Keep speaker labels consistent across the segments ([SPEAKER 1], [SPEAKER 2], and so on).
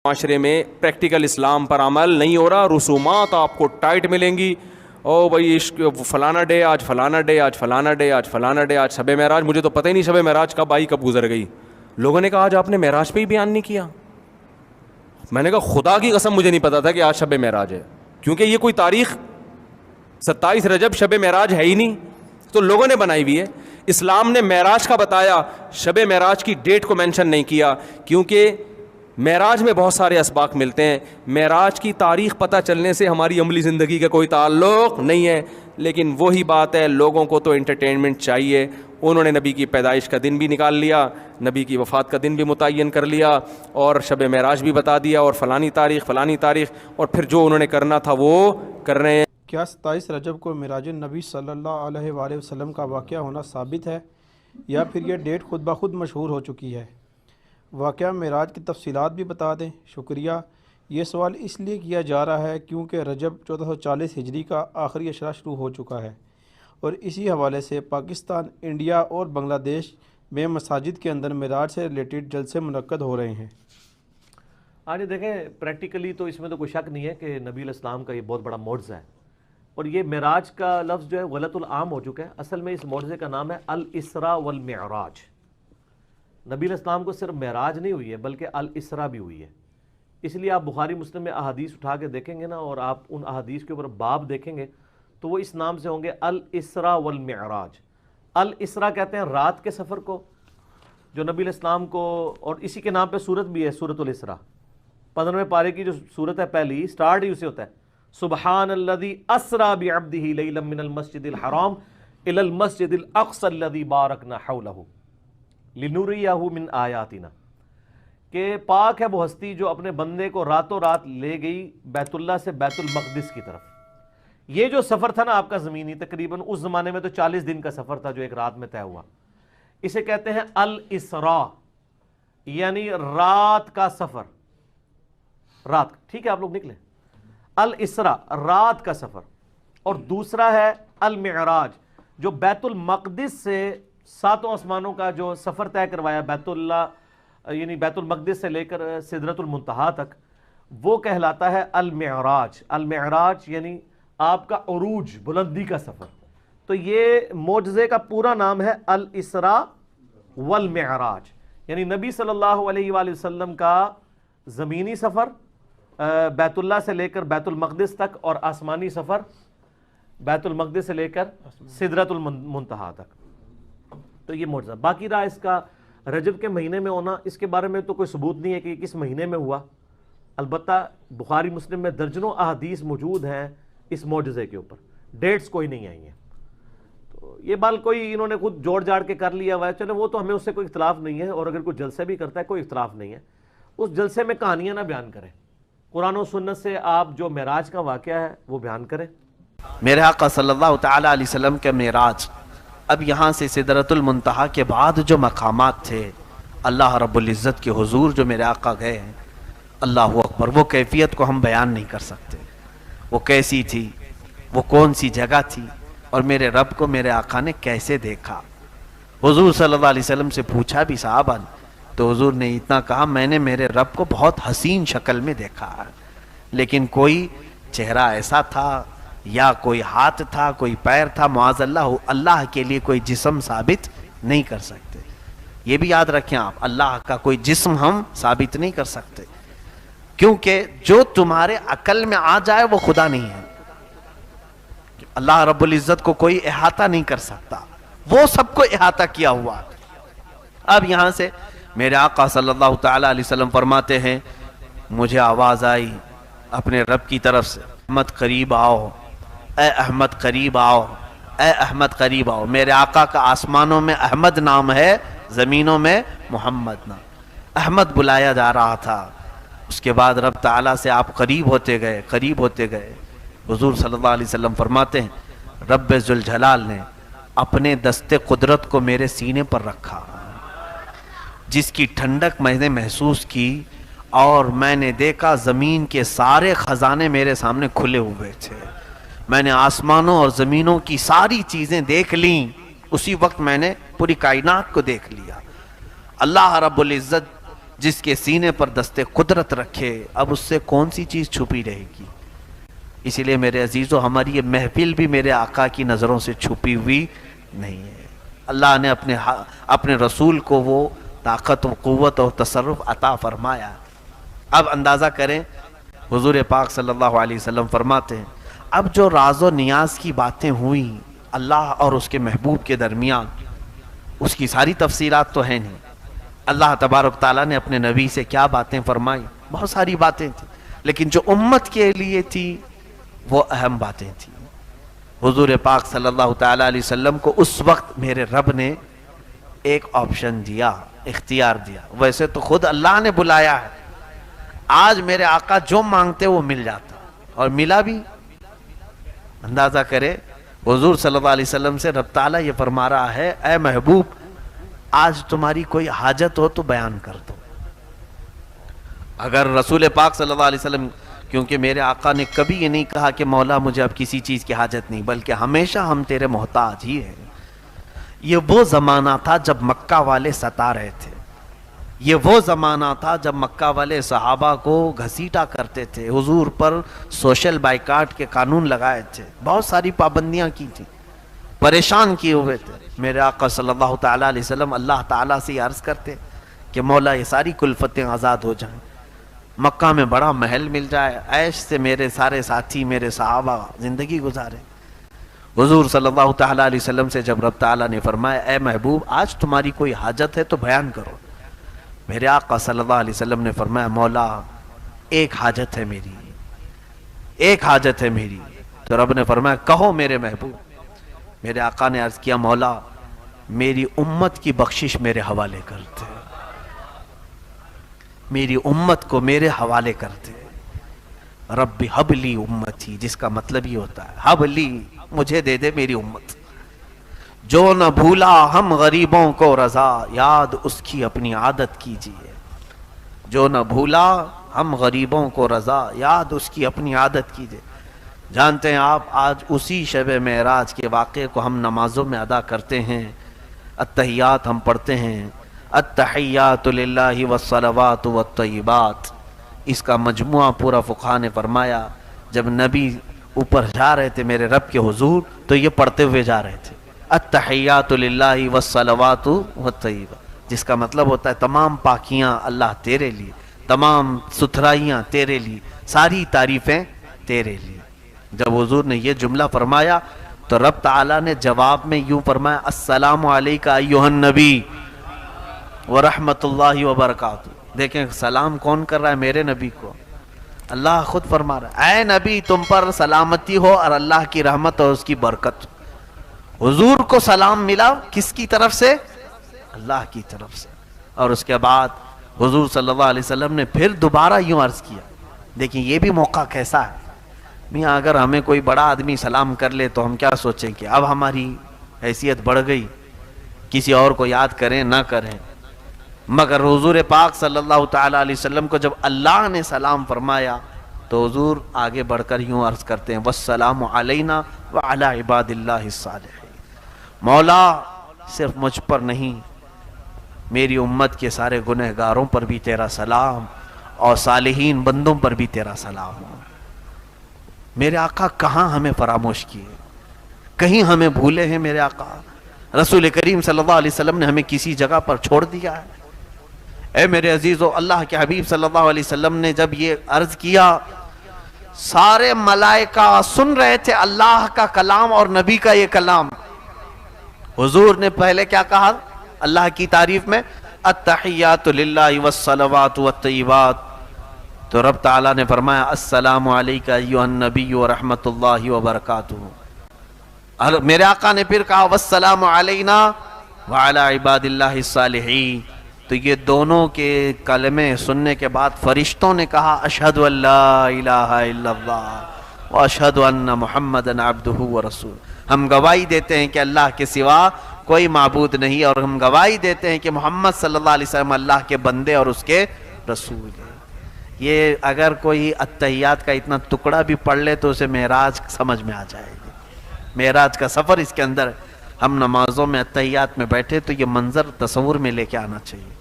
[SPEAKER 1] معاشرے میں پریکٹیکل اسلام پر عمل نہیں ہو رہا، رسومات آپ کو ٹائٹ ملیں گی. او بھائی فلانا ڈے آج، فلانا ڈے آج، فلانا ڈے آج، فلانا ڈے آج، شب معراج. مجھے تو پتہ ہی نہیں شب معراج کب آئی کب گزر گئی. لوگوں نے کہا آج آپ نے معراج پہ ہی بیان نہیں کیا. میں نے کہا خدا کی قسم مجھے نہیں پتا تھا کہ آج شب معراج ہے، کیونکہ یہ کوئی تاریخ 27 رجب شب معراج ہے ہی نہیں، تو لوگوں نے بنائی ہوئی ہے. اسلام نے معراج کا بتایا، شب معراج کی ڈیٹ کو مینشن نہیں کیا، کیونکہ معراج میں بہت سارے اسباق ملتے ہیں. معراج کی تاریخ پتہ چلنے سے ہماری عملی زندگی کا کوئی تعلق نہیں ہے. لیکن وہی بات ہے، لوگوں کو تو انٹرٹینمنٹ چاہیے. انہوں نے نبی کی پیدائش کا دن بھی نکال لیا، نبی کی وفات کا دن بھی متعین کر لیا، اور شب معراج بھی بتا دیا، اور فلانی تاریخ فلانی تاریخ، اور پھر جو انہوں نے کرنا تھا وہ کر رہے ہیں.
[SPEAKER 2] کیا 27 رجب کو معراج النبی صلی اللہ علیہ وآلہ وسلم کا واقعہ ہونا ثابت ہے، یا پھر یہ ڈیٹ خود بخود مشہور ہو چکی ہے؟ واقعہ معراج کی تفصیلات بھی بتا دیں. شکریہ. یہ سوال اس لیے کیا جا رہا ہے کیونکہ رجب 1440 ہجری کا آخری اشرہ شروع ہو چکا ہے، اور اسی حوالے سے پاکستان، انڈیا اور بنگلہ دیش میں مساجد کے اندر معراج سے ریلیٹڈ جلسے منعقد ہو رہے ہیں.
[SPEAKER 3] آج دیکھیں پریکٹیکلی تو اس میں تو کوئی شک نہیں ہے کہ نبی علیہ السلام کا یہ بہت بڑا معجزہ ہے، اور یہ معراج کا لفظ جو ہے غلط العام ہو چکا ہے. اصل میں اس معجزے کا نام ہے الاسراء والمعراج. نبی علیہ السلام کو صرف معراج نہیں ہوئی ہے بلکہ الاسراء بھی ہوئی ہے. اس لیے آپ بخاری مسلم میں احادیث اٹھا کے دیکھیں گے نا، اور آپ ان احادیث کے اوپر باب دیکھیں گے تو وہ اس نام سے ہوں گے الاسراء والمعراج. الاسراء کہتے ہیں رات کے سفر کو، جو نبی علیہ السلام کو، اور اسی کے نام پہ سورت بھی ہے، سورت الاسراء. 15ویں پارے کی جو سورت ہے پہلی، سٹارٹ ہی اسے ہوتا ہے سبحان الذی اسرا بعبدہ لیلا من المسجد الحرام الی المسجد الاقصی الذی بارکنا حولہ لنریہ من آیاتنا. کہ پاک ہے وہ ہستی جو اپنے بندے کو راتوں رات لے گئی بیت اللہ سے بیت المقدس کی طرف. یہ جو سفر تھا نا آپ کا زمینی، تقریباً اس زمانے میں تو 40 دن کا سفر تھا جو ایک رات میں طے ہوا. اسے کہتے ہیں الاسراء، یعنی رات کا سفر. رات، ٹھیک ہے آپ لوگ نکلیں. الاسراء رات کا سفر. اور دوسرا ہے المعراج، جو بیت المقدس سے 7 آسمانوں کا جو سفر طے کروایا، بیت اللہ یعنی بیت المقدس سے لے کر سدرۃ المنتہا تک، وہ کہلاتا ہے المعراج. المعراج یعنی آپ کا عروج، بلندی کا سفر. تو یہ معجزے کا پورا نام ہے الاسراء والمعراج، یعنی نبی صلی اللہ علیہ وآلہ وسلم کا زمینی سفر بیت اللہ سے لے کر بیت المقدس تک، اور آسمانی سفر بیت المقدس سے لے کر سدرۃ المنتہا تک. تو یہ معجزہ. باقی رہا اس کا رجب کے مہینے میں ہونا، اس کے بارے میں تو کوئی ثبوت نہیں ہے کہ کس مہینے میں ہوا. البتہ بخاری مسلم میں درجنوں احادیث موجود ہیں اس معجزے کے اوپر، ڈیٹس کوئی نہیں آئی ہیں. تو یہ بال کوئی انہوں نے خود جوڑ جاڑ کے کر لیا ہوا ہے، چلو وہ تو ہمیں اس سے کوئی اختلاف نہیں ہے، اور اگر کوئی جلسے بھی کرتا ہے کوئی اختلاف نہیں ہے. اس جلسے میں کہانیاں نہ بیان کریں، قرآن و سنت سے آپ جو معراج کا واقعہ ہے وہ بیان کریں.
[SPEAKER 4] میرے آقا صلی اللہ تعالیٰ علیہ وسلم کے معراج، اب یہاں سے سدرۃ المنتہا کے بعد جو مقامات تھے، اللہ رب العزت کے حضور جو میرے آقا گئے ہیں، اللہ اکبر، وہ کیفیت کو ہم بیان نہیں کر سکتے. وہ کیسی تھی، وہ کون سی جگہ تھی، اور میرے رب کو میرے آقا نے کیسے دیکھا. حضور صلی اللہ علیہ وسلم سے پوچھا بھی صحابہ نے، تو حضور نے اتنا کہا، میں نے میرے رب کو بہت حسین شکل میں دیکھا، لیکن کوئی چہرہ ایسا تھا، یا کوئی ہاتھ تھا، کوئی پیر تھا، معاذ اللہ، اللہ کے لیے کوئی جسم ثابت نہیں کر سکتے. یہ بھی یاد رکھیں آپ، اللہ کا کوئی جسم ہم ثابت نہیں کر سکتے، کیونکہ جو تمہارے عقل میں آ جائے وہ خدا نہیں ہے. اللہ رب العزت کو کوئی احاطہ نہیں کر سکتا، وہ سب کو احاطہ کیا ہوا. اب یہاں سے میرے آقا صلی اللہ تعالیٰ علیہ وسلم فرماتے ہیں، مجھے آواز آئی اپنے رب کی طرف سے، احمد قریب آؤ، اے احمد قریب آؤ، اے احمد قریب آؤ. میرے آقا کا آسمانوں میں احمد نام ہے، زمینوں میں محمد نام. احمد بلایا جا رہا تھا. اس کے بعد رب تعالیٰ سے آپ قریب ہوتے گئے، قریب ہوتے گئے. حضور صلی اللہ علیہ وسلم فرماتے ہیں، رب ذوالجلال نے اپنے دست قدرت کو میرے سینے پر رکھا، جس کی ٹھنڈک میں نے محسوس کی، اور میں نے دیکھا زمین کے سارے خزانے میرے سامنے کھلے ہوئے تھے. میں نے آسمانوں اور زمینوں کی ساری چیزیں دیکھ لیں. اسی وقت میں نے پوری کائنات کو دیکھ لیا. اللہ رب العزت جس کے سینے پر دست قدرت رکھے، اب اس سے کون سی چیز چھپی رہے گی؟ اسی لیے میرے عزیزو، ہماری یہ محفل بھی میرے آقا کی نظروں سے چھپی ہوئی نہیں ہے۔ اللہ نے اپنے رسول کو وہ طاقت و قوت اور تصرف عطا فرمایا۔ اب اندازہ کریں، حضور پاک صلی اللہ علیہ وسلم فرماتے ہیں اب جو راز و نیاز کی باتیں ہوئیں اللہ اور اس کے محبوب کے درمیان، اس کی ساری تفصیلات تو ہیں نہیں۔ اللہ تبارک تعالیٰ نے اپنے نبی سے کیا باتیں فرمائی؟ بہت ساری باتیں تھیں، لیکن جو امت کے لیے تھی وہ اہم باتیں تھیں۔ حضور پاک صلی اللہ تعالیٰ علیہ وسلم کو اس وقت میرے رب نے ایک آپشن دیا، اختیار دیا۔ ویسے تو خود اللہ نے بلایا ہے، آج میرے آقا جو مانگتے وہ مل جاتا، اور ملا بھی۔ اندازہ کرے، حضور صلی اللہ علیہ وسلم سے رب تعالیٰ یہ فرما رہا ہے، اے محبوب آج تمہاری کوئی حاجت ہو تو بیان کر دو۔ اگر رسول پاک صلی اللہ علیہ وسلم، کیونکہ میرے آقا نے کبھی یہ نہیں کہا کہ مولا مجھے اب کسی چیز کی حاجت نہیں، بلکہ ہمیشہ ہم تیرے محتاج ہی ہیں۔ یہ وہ زمانہ تھا جب مکہ والے ستا رہے تھے، یہ وہ زمانہ تھا جب مکہ والے صحابہ کو گھسیٹا کرتے تھے، حضور پر سوشل بائیکاٹ کے قانون لگائے تھے، بہت ساری پابندیاں کی تھیں، پریشان کیے ہوئے تھے۔ میرے آقا صلی اللہ تعالیٰ علیہ وسلم اللہ تعالیٰ سے عرض کرتے کہ مولا یہ ساری کلفتیں آزاد ہو جائیں، مکہ میں بڑا محل مل جائے، عیش سے میرے سارے ساتھی میرے صحابہ زندگی گزارے۔ حضور صلی اللہ تعالیٰ علیہ وسلم سے جب رب تعالیٰ نے فرمایا اے محبوب آج تمہاری کوئی حاجت ہے تو بیان کرو، میرے آقا صلی اللہ علیہ وسلم نے فرمایا مولا ایک حاجت ہے میری، ایک حاجت ہے میری۔ تو رب نے فرمایا کہو میرے محبوب۔ میرے آقا نے عرض کیا مولا میری امت کی بخشش میرے حوالے کرتے، میری امت کو میرے حوالے کرتے۔ رب حب لی امتی، جس کا مطلب یہ ہوتا ہے حب لی، مجھے دے دے میری امت۔ جو نہ بھولا ہم غریبوں کو رضا، یاد اس کی اپنی عادت کیجئے۔ جو نہ بھولا ہم غریبوں کو رضا، یاد اس کی اپنی عادت کیجئے۔ جانتے ہیں آپ آج اسی شب معراج کے واقعے کو ہم نمازوں میں ادا کرتے ہیں، التحیات ہم پڑھتے ہیں، التحیات للہ والصلوات والطیبات۔ اس کا مجموعہ پورا فقہا نے فرمایا جب نبی اوپر جا رہے تھے میرے رب کے حضور تو یہ پڑھتے ہوئے جا رہے تھے التحیات للہ والصلوات والطیبات، جس کا مطلب ہوتا ہے تمام پاکیاں اللہ تیرے لیے، تمام ستھرائیاں تیرے لیے، ساری تعریفیں تیرے لیے۔ جب حضور نے یہ جملہ فرمایا تو رب تعالیٰ نے جواب میں یوں فرمایا السلام علیکہ ایھا النبی ورحمۃ اللہ وبرکاتہ۔ دیکھیں سلام کون کر رہا ہے؟ میرے نبی کو اللہ خود فرما رہا ہے اے نبی تم پر سلامتی ہو اور اللہ کی رحمت اور اس کی برکت۔ حضور کو سلام ملا کس کی طرف سے؟ اللہ کی طرف سے۔ اور اس کے بعد حضور صلی اللہ علیہ وسلم نے پھر دوبارہ یوں عرض کیا، دیکھیں یہ بھی موقع کیسا ہے میاں، اگر ہمیں کوئی بڑا آدمی سلام کر لے تو ہم کیا سوچیں کہ اب ہماری حیثیت بڑھ گئی، کسی اور کو یاد کریں نہ کریں، مگر حضور پاک صلی اللہ تعالیٰ علیہ وسلم کو جب اللہ نے سلام فرمایا تو حضور آگے بڑھ کر یوں عرض کرتے ہیں والسلام علینا وعلی عباد اللہ الصالحین۔ مولا صرف مجھ پر نہیں میری امت کے سارے گنہگاروں پر بھی تیرا سلام اور صالحین بندوں پر بھی تیرا سلام ہو۔ میرے آقا کہاں ہمیں فراموش کیے، کہیں ہمیں بھولے ہیں میرے آقا؟ رسول کریم صلی اللہ علیہ وسلم نے ہمیں کسی جگہ پر چھوڑ دیا ہے؟ اے میرے عزیزو، اللہ کے حبیب صلی اللہ علیہ وسلم نے جب یہ عرض کیا سارے ملائکہ سن رہے تھے اللہ کا کلام اور نبی کا یہ کلام۔ حضور نے پہلے کیا کہا اللہ کی تعریف میں؟ التحیات للہ والصلوات والطیبات۔ تو رب تعالیٰ نے فرمایا السلام علیکہ ایھا النبی ورحمۃ اللہ وبرکاتہ۔ میرے آقا نے پھر کہا والسلام علینا وعلی عباد اللہ الصالحین۔ تو یہ دونوں کے کلمے سننے کے بعد فرشتوں نے کہا اشہد ان لا الہ الا اللہ واشہد ان محمدًا عبدہ ورسولہ۔ ہم گواہی دیتے ہیں کہ اللہ کے سوا کوئی معبود نہیں، اور ہم گواہی دیتے ہیں کہ محمد صلی اللہ علیہ وسلم اللہ کے بندے اور اس کے رسول ہیں۔ یہ اگر کوئی التحیات کا اتنا ٹکڑا بھی پڑھ لے تو اسے معراج سمجھ میں آ جائے گی، معراج کا سفر اس کے اندر۔ ہم نمازوں میں التحیات میں بیٹھے تو یہ منظر تصور میں لے کے آنا چاہیے۔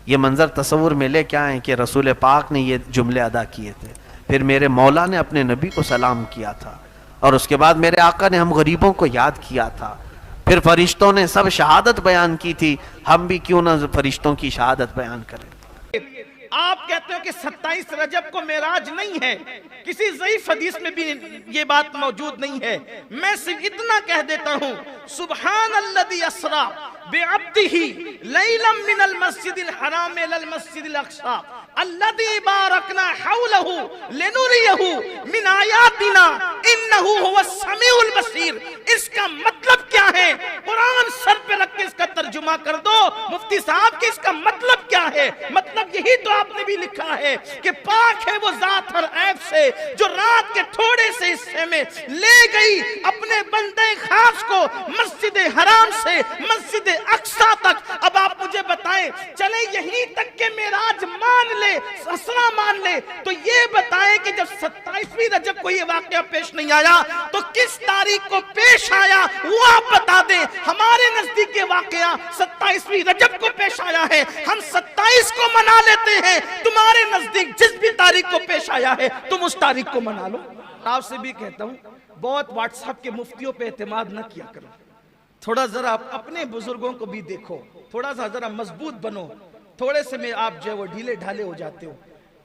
[SPEAKER 4] یہ منظر تصور میں لے کیا ہے کہ رسول پاک نے یہ جملے ادا کیے تھے، پھر میرے مولا نے اپنے نبی کو سلام کیا تھا، اور اس کے بعد میرے آقا نے ہم غریبوں کو یاد کیا تھا، پھر فرشتوں نے سب شہادت بیان کی تھی، ہم بھی کیوں نہ فرشتوں کی شہادت بیان کریں۔
[SPEAKER 5] آپ کہتے ہو کہ 27 رجب کو معراج نہیں ہے، کسی ضعیف حدیث میں بھی یہ بات موجود نہیں ہے، میں صرف اتنا کہہ دیتا ہوں، سبحان الذی اسریٰ بعبدہ لیلا من المسجد الحرام الی المسجد الاقصی الذی بارکنا حولہ لنریہ من آیاتنا انہ هو السمیع البصیر۔ اس کا مطلب کیا ہے؟ قرآن سر پہ رکھ کے اس کا ترجمہ کر دو مفتی صاحب کہ اس کا مطلب کیا ہے۔ مطلب یہی تو آپ نے بھی لکھا ہے کہ پاک ہے وہ ذات ہر عیب سے جو رات کے تھوڑے سے حصے میں لے گئی اپنے بندے خاص کو مسجد حرام سے مسجد اقصی تک۔ اب آپ مجھے بتائیں، چلے یہیں تک کہ معراج مان لے، اسرا مان لے، تو یہ بتائیں کہ جب 27ویں رجب کو یہ واقعہ پیش نہیں آیا تو کس تاریخ کو پیش آیا وہ آپ بتا دیں۔ ہمارے نزدیک یہ واقعہ 27ویں رجب کو پیش آیا ہے، ہم 27 کو منا لیتے ہیں، تمہارے نزدیک جس بھی تاریخ کو پیش آیا ہے تم اس تاریخ کو منا لو۔ آپ سے بھی کہتا ہوں بہت واٹس ایپ کے مفتیوں پہ اعتماد نہ کیا کرو، تھوڑا ذرا اپنے بزرگوں کو بھی دیکھو، تھوڑا سا ذرا مضبوط بنو، تھوڑے سے میں آپ جو ہے وہ ڈھیلے ڈھالے ہو جاتے ہو۔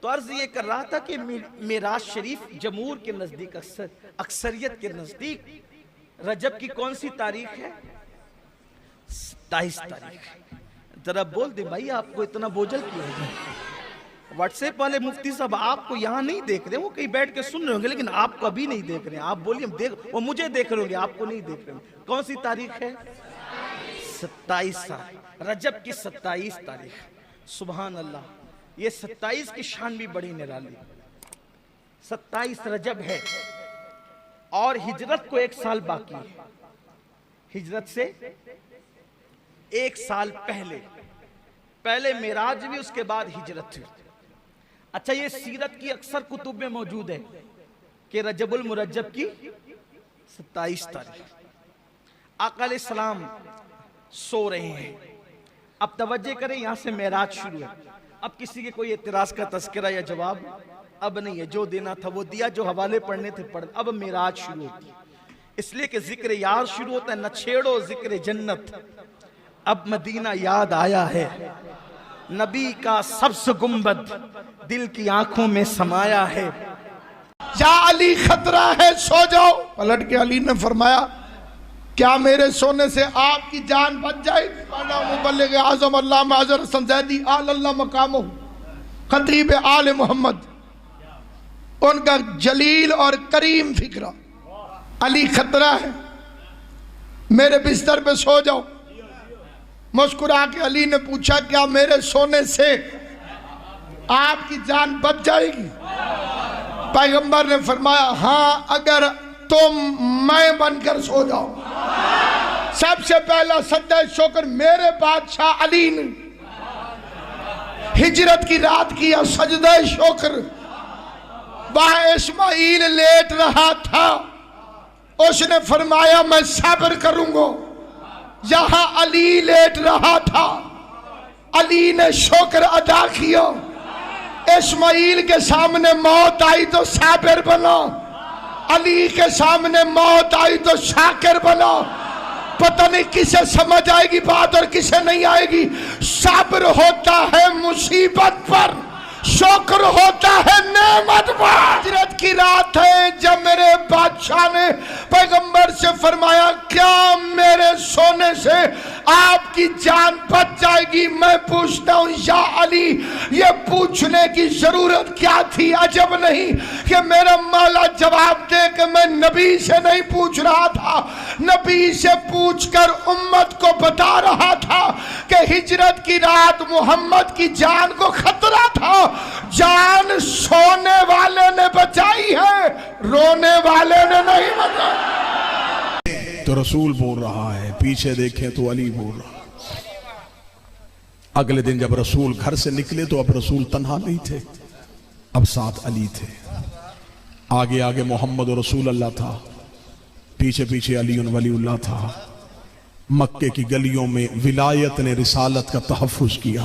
[SPEAKER 5] تو عرض یہ کر رہا تھا کہ معراج شریف جمہور کے نزدیک اکثریت کے نزدیک رجب کی کون سی تاریخ ہے؟ 27 تاریخ۔ ذرا بول دے بھائی آپ کو اتنا بوجھل کیوں ہے؟ واٹس ایپ والے مفتی صاحب آپ کو یہاں نہیں دیکھ رہے، وہ کہیں بیٹھ کے سن رہے ہوں گے لیکن آپ کو ابھی نہیں دیکھ رہے ہیں۔ آپ بولیے، وہ مجھے دیکھ رہے ہوں گے، آپ کو نہیں دیکھ رہے ہوں۔ کون سی تاریخ ہے؟ 27 رجب کی 27 تاریخ۔ سبحان اللہ، یہ 27 کی شان بھی بڑی نرالی۔ 27 رجب ہے اور ہجرت کو 1 سال باقی ہے، ہجرت سے 1 سال پہلے معراج بھی، اس کے بعد ہجرت ہوئی۔ اچھا، یہ سیرت کی اکثر کتب میں موجود ہے کہ رجب المرجب کی 27 تاریخ آقا علیہ السلام سو رہے ہیں۔ اب توجہ کریں، یہاں سے معراج شروع ہے۔ اب کسی کے کوئی اعتراض کا تذکرہ یا جواب اب نہیں ہے، جو دینا تھا وہ دیا، جو حوالے پڑھنے تھے پڑھ۔ اب معراج شروع ہوتی ہے، اس لیے کہ ذکر یار شروع ہوتا ہے، نہ چھیڑو ذکر جنت۔ اب مدینہ یاد آیا ہے، نبی کا سبز گنبد دل کی آنکھوں میں سمایا ہے۔
[SPEAKER 6] یا علی خطرہ ہے سو جاؤ، پلٹ کے علی نے فرمایا کیا میرے سونے سے آپ کی جان بچ جائے گی؟ مبلغ اعظم علامہ اظہر حسن زیدی آل اللہ مقامہ، خطیب آل محمد، ان کا جلیل اور کریم فکرہ، علی خطرہ ہے میرے بستر پہ سو جاؤ۔ مسکرا کے علی نے پوچھا کیا میرے سونے سے آپ کی جان بچ جائے گی؟ پیغمبر نے فرمایا ہاں اگر تم میں بن کر سو جاؤ۔ سب سے پہلا سجدہ شکر میرے بادشاہ علی نے ہجرت کی رات کیا، سجدہ شکر۔ وہاں اسماعیل لیٹ رہا تھا، اس نے فرمایا میں صبر کروں گا۔ یہاں علی لیٹ رہا تھا، علی نے شکر ادا کیا۔ اسماعیل کے سامنے موت آئی تو صابر بنا، علی کے سامنے موت آئی تو شاکر بنا۔ پتہ نہیں کسے سمجھ آئے گی بات اور کسے نہیں آئے گی۔ صبر ہوتا ہے مصیبت پر، شکر ہوتا ہے نعمت پر۔ ہجرت کی رات ہے جب میرے بادشاہ نے پیغمبر سے فرمایا کیا میرے سونے سے آپ کی جان بچ جائے گی؟ میں پوچھتا ہوں یا علی یہ پوچھنے کی ضرورت کیا تھی؟ عجب نہیں کہ میرا مولا جواب دے کہ میں نبی سے نہیں پوچھ رہا تھا، نبی سے پوچھ کر امت کو بتا رہا تھا کہ ہجرت کی رات محمد کی جان کو خطرہ تھا۔ جان سونے والے نے بچائی ہے، رونے والے نے نہیں بچائی۔
[SPEAKER 7] تو رسول بول رہا ہے، پیچھے دیکھیں تو علی بول رہا۔ اگلے دن جب رسول گھر سے نکلے تو اب رسول تنہا نہیں تھے، اب ساتھ علی تھے۔ آگے آگے محمد و رسول اللہ تھا، پیچھے پیچھے علی ولی اللہ تھا۔ مکے کی گلیوں میں ولایت نے رسالت کا تحفظ کیا،